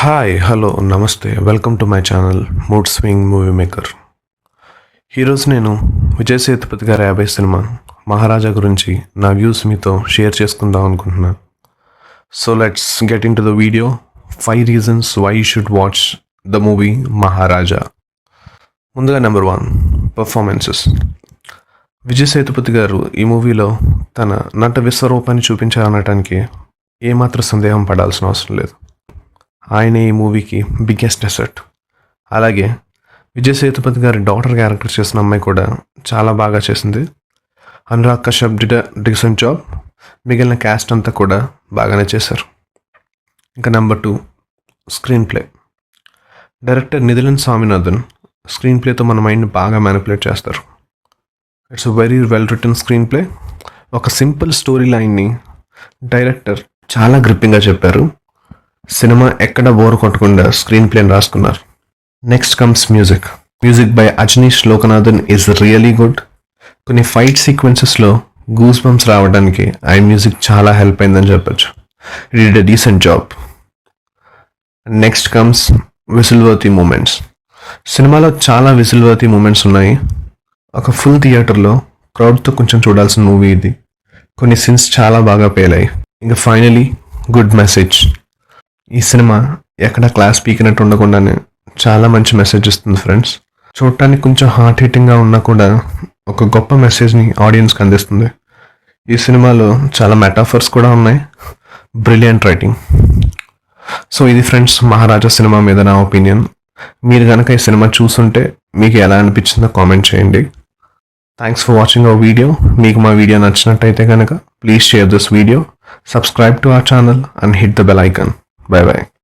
Hi hello నమస్తే welcome to my channel mood swing movie maker. ఈరోజు నేను విజయ్ సేతుపతి గారి 50 సినిమా మహారాజా గురించి నా వ్యూస్ మీతో షేర్ చేసుకుందాం అనుకుంటున్నాను. So let's get into the video. 5 reasons why you should watch the movie Maharaja. ముందుగా నెంబర్ 1, పర్ఫార్మెన్సెస్. విజయ్ సేతుపతి గారు ఈ మూవీలో తన నట విశ్వరూపాన్ని చూపించాలనటానికి ఏమాత్రం సందేహం పడాల్సిన అవసరం లేదు. ఆయన ఈ మూవీకి బిగ్గెస్ట్ అసెట్. అలాగే విజయ్ సేతుపతి గారి డాటర్ క్యారెక్టర్ చేసిన అమ్మాయి కూడా చాలా బాగా చేసింది. Anurag Kashyap did decent job. మిగిలిన క్యాస్ట్ అంతా కూడా బాగానే చేశారు. ఇంకా number 2, screenplay. Director Nithilan Swaminathan స్క్రీన్ ప్లేతో మన మైండ్ని బాగా మ్యానిపులేట్ చేస్తారు. It's very well written screenplay. ఒక సింపుల్ స్టోరీ లైన్ని డైరెక్టర్ చాలా గ్రిప్పింగ్గా చెప్పారు. సినిమా ఎక్కడ బోర్ కొట్టకుండా స్క్రీన్ ప్లేని రాసుకున్నారు. Next comes music. Music by Ajaneesh Lokanathan is really good. కొన్ని ఫైట్ సీక్వెన్సెస్లో గూస్ బంప్స్ రావడానికి ఆ మ్యూజిక్ చాలా హెల్ప్ అయిందని చెప్పచ్చు. It did a decent job. Next comes whistle worthy moments. సినిమాలో చాలా విజిల్వర్తి మూమెంట్స్ ఉన్నాయి. ఒక ఫుల్ థియేటర్లో క్రౌడ్తో కొంచెం చూడాల్సిన మూవీ ఇది. కొన్ని సీన్స్ చాలా బాగా పేలాయి. ఇంకా ఫైనలీ గుడ్ మెసేజ్. ఈ సినిమా ఎక్కడ క్లాస్ పీకినట్టు ఉండకుండానే చాలా మంచి మెసేజ్ ఇస్తుంది ఫ్రెండ్స్. చూడటానికి కొంచెం హార్ట్ హిట్టింగ్గా ఉన్నా కూడా ఒక గొప్ప మెసేజ్ని ఆడియన్స్కి అందిస్తుంది. ఈ సినిమాలో చాలా మెటాఫర్స్ కూడా ఉన్నాయి. Brilliant writing. సో ఇది ఫ్రెండ్స్ మహారాజా సినిమా మీద నా ఒపీనియన్. మీరు కనుక ఈ సినిమా చూసుంటే మీకు ఎలా అనిపించిందో కామెంట్ చేయండి. Thanks for watching our video. మీకు మా వీడియో నచ్చినట్టయితే కనుక please share this video, subscribe to our channel and hit the bell icon. Bye bye.